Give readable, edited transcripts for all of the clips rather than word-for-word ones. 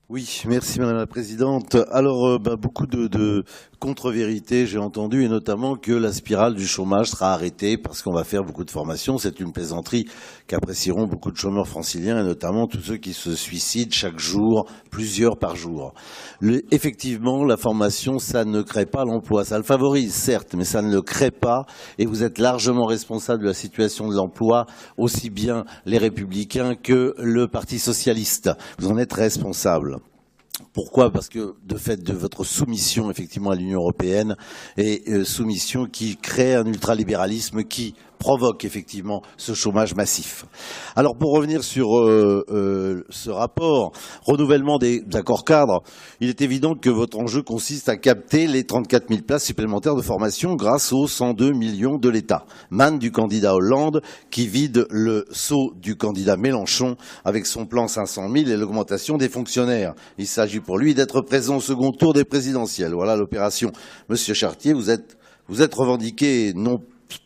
Oui, merci Madame la Présidente. Alors, beaucoup de contre-vérités, j'ai entendu, et notamment que la spirale du chômage sera arrêtée parce qu'on va faire beaucoup de formations. C'est une plaisanterie qu'apprécieront beaucoup de chômeurs franciliens, et notamment tous ceux qui se suicident chaque jour, plusieurs par jour. Effectivement, la formation, ça ne crée pas l'emploi. Ça le favorise, certes, mais ça ne le crée pas. Et vous êtes largement responsable de la situation de l'emploi, aussi bien les Républicains que le Parti socialiste. Vous en êtes responsable. Pourquoi? Parce que de fait de votre soumission effectivement à l'Union européenne et soumission qui crée un ultralibéralisme qui provoque effectivement ce chômage massif. Alors pour revenir sur ce rapport, renouvellement des accords cadres, il est évident que votre enjeu consiste à capter les 34 000 places supplémentaires de formation grâce aux 102 millions de l'État. Manne du candidat Hollande qui vide le seau du candidat Mélenchon avec son plan 500 000 et l'augmentation des fonctionnaires. Il s'agit pour lui d'être présent au second tour des présidentielles. Voilà l'opération. Monsieur Chartier, vous êtes revendiqué non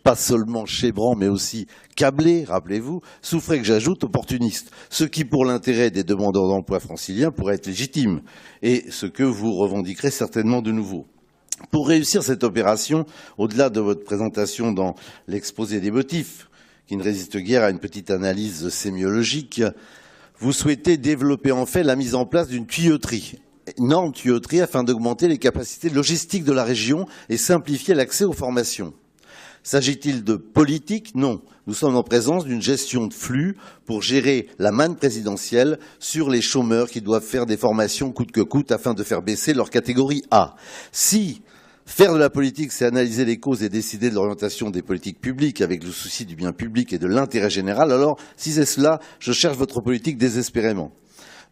pas seulement chébrant, mais aussi câblé, rappelez-vous, souffrez que j'ajoute opportuniste, ce qui, pour l'intérêt des demandeurs d'emploi franciliens, pourrait être légitime, et ce que vous revendiquerez certainement de nouveau. Pour réussir cette opération, au-delà de votre présentation dans l'exposé des motifs, qui ne résiste guère à une petite analyse sémiologique, vous souhaitez développer en fait la mise en place d'une tuyauterie, énorme tuyauterie, afin d'augmenter les capacités logistiques de la région et simplifier l'accès aux formations. S'agit-il de politique? Non. Nous sommes en présence d'une gestion de flux pour gérer la manne présidentielle sur les chômeurs qui doivent faire des formations coûte que coûte afin de faire baisser leur catégorie A. Si faire de la politique, c'est analyser les causes et décider de l'orientation des politiques publiques avec le souci du bien public et de l'intérêt général, alors si c'est cela, je cherche votre politique désespérément.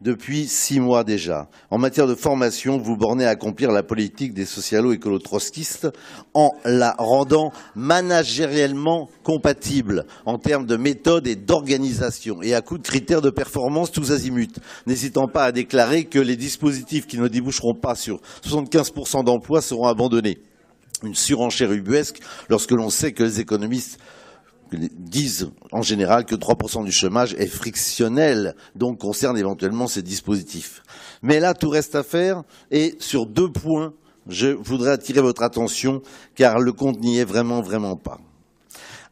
Depuis 6 mois déjà. En matière de formation, vous bornez à accomplir la politique des socialo-écolo-trotskistes en la rendant managériellement compatible en termes de méthode et d'organisation et à coup de critères de performance tous azimuts, n'hésitant pas à déclarer que les dispositifs qui ne déboucheront pas sur 75% d'emplois seront abandonnés. Une surenchère ubuesque lorsque l'on sait que les économistes disent en général que 3% du chômage est frictionnel, donc concerne éventuellement ces dispositifs. Mais là, tout reste à faire, et sur 2 points, je voudrais attirer votre attention, car le compte n'y est vraiment pas.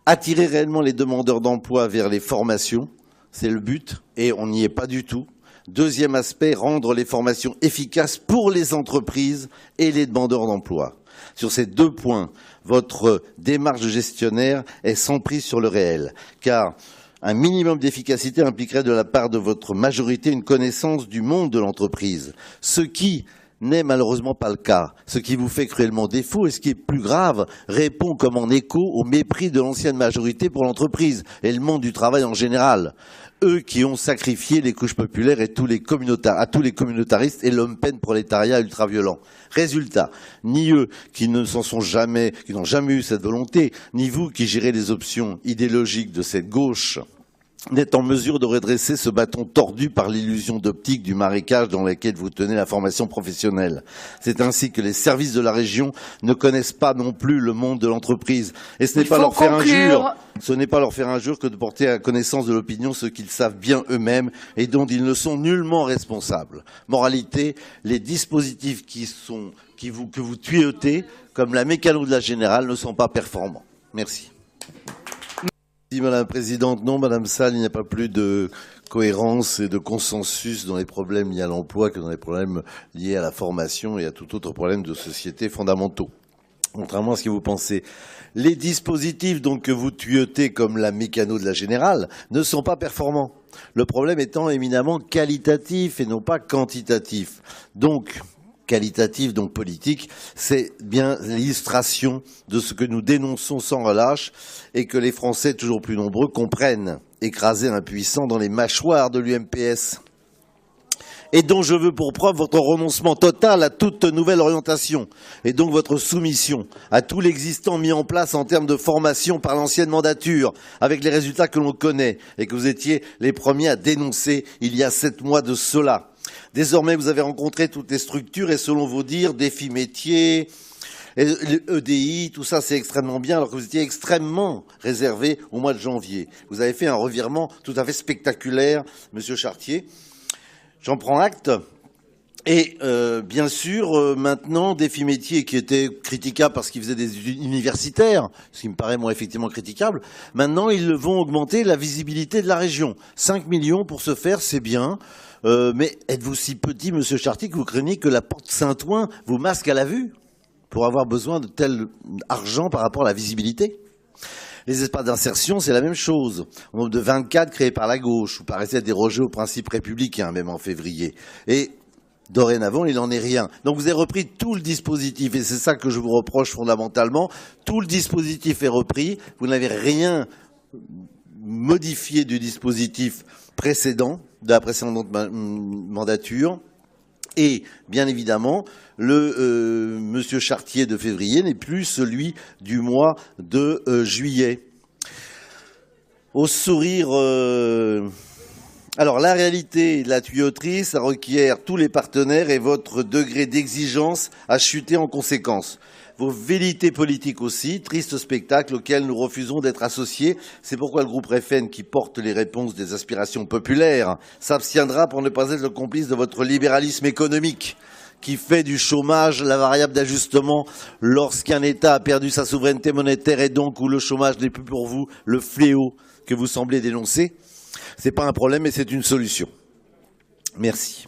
Attirer réellement les demandeurs d'emploi vers les formations, c'est le but, et on n'y est pas du tout. Deuxième aspect, rendre les formations efficaces pour les entreprises et les demandeurs d'emploi. Sur ces 2 points, votre démarche de gestionnaire est sans prise sur le réel, car un minimum d'efficacité impliquerait de la part de votre majorité une connaissance du monde de l'entreprise, ce qui n'est malheureusement pas le cas. Ce qui vous fait cruellement défaut et ce qui est plus grave, répond comme en écho au mépris de l'ancienne majorité pour l'entreprise et le monde du travail en général. Eux qui ont sacrifié les couches populaires et à tous les communautaristes et l'homme-peine prolétariat ultra-violent. Résultat, ni eux qui n'ont jamais eu cette volonté, ni vous qui gérez les options idéologiques de cette gauche, n'êtes en mesure de redresser ce bâton tordu par l'illusion d'optique du marécage dans lequel vous tenez la formation professionnelle. C'est ainsi que les services de la région ne connaissent pas non plus le monde de l'entreprise. Et ce n'est pas leur faire injure. Ce n'est pas leur faire injure que de porter à connaissance de l'opinion ce qu'ils savent bien eux-mêmes et dont ils ne sont nullement responsables. Moralité, les dispositifs que vous tuyautez, comme la mécano de la Générale, ne sont pas performants. Merci. Merci Madame la Présidente. Non, Madame Salle, il n'y a pas plus de cohérence et de consensus dans les problèmes liés à l'emploi que dans les problèmes liés à la formation et à tout autre problème de société fondamentaux. Contrairement à ce que vous pensez, les dispositifs donc que vous tuyautez comme la mécano de la Générale ne sont pas performants. Le problème étant éminemment qualitatif et non pas quantitatif. Donc, qualitatif, donc politique, c'est bien l'illustration de ce que nous dénonçons sans relâche et que les Français, toujours plus nombreux, comprennent, écrasés impuissants dans les mâchoires de l'UMPS. Et dont je veux pour preuve votre renoncement total à toute nouvelle orientation, et donc votre soumission à tout l'existant mis en place en termes de formation par l'ancienne mandature, avec les résultats que l'on connaît et que vous étiez les premiers à dénoncer il y a 7 mois de cela. Désormais, vous avez rencontré toutes les structures et selon vos dires, défis métiers, EDI, tout ça c'est extrêmement bien alors que vous étiez extrêmement réservé au mois de janvier. Vous avez fait un revirement tout à fait spectaculaire, Monsieur Chartier. J'en prends acte. Et bien sûr, maintenant, Défi Métier, qui était critiquable parce qu'il faisait des études universitaires, ce qui me paraît moi effectivement critiquable, maintenant ils vont augmenter la visibilité de la région. 5 millions pour ce faire, c'est bien. Mais êtes-vous si petit, Monsieur Chartier, que vous craignez que la porte Saint-Ouen vous masque à la vue pour avoir besoin de tel argent par rapport à la visibilité? Les espaces d'insertion, c'est la même chose. Au nombre de 24 créés par la gauche, vous paraissez déroger aux principes républicains, même en février. Et dorénavant, il n'en est rien. Donc vous avez repris tout le dispositif, et c'est ça que je vous reproche fondamentalement. Tout le dispositif est repris. Vous n'avez rien modifié du dispositif précédent, de la précédente mandature. Et, bien évidemment, le Monsieur Chartier de février n'est plus celui du mois de juillet. Au sourire... Alors, la réalité de la tuyauterie, ça requiert tous les partenaires et votre degré d'exigence a chuté en conséquence. Vos velléités politiques aussi, triste spectacle auquel nous refusons d'être associés. C'est pourquoi le groupe RFN, qui porte les réponses des aspirations populaires, s'abstiendra pour ne pas être le complice de votre libéralisme économique, qui fait du chômage la variable d'ajustement lorsqu'un État a perdu sa souveraineté monétaire et donc où le chômage n'est plus pour vous le fléau que vous semblez dénoncer. Ce n'est pas un problème, mais c'est une solution. Merci.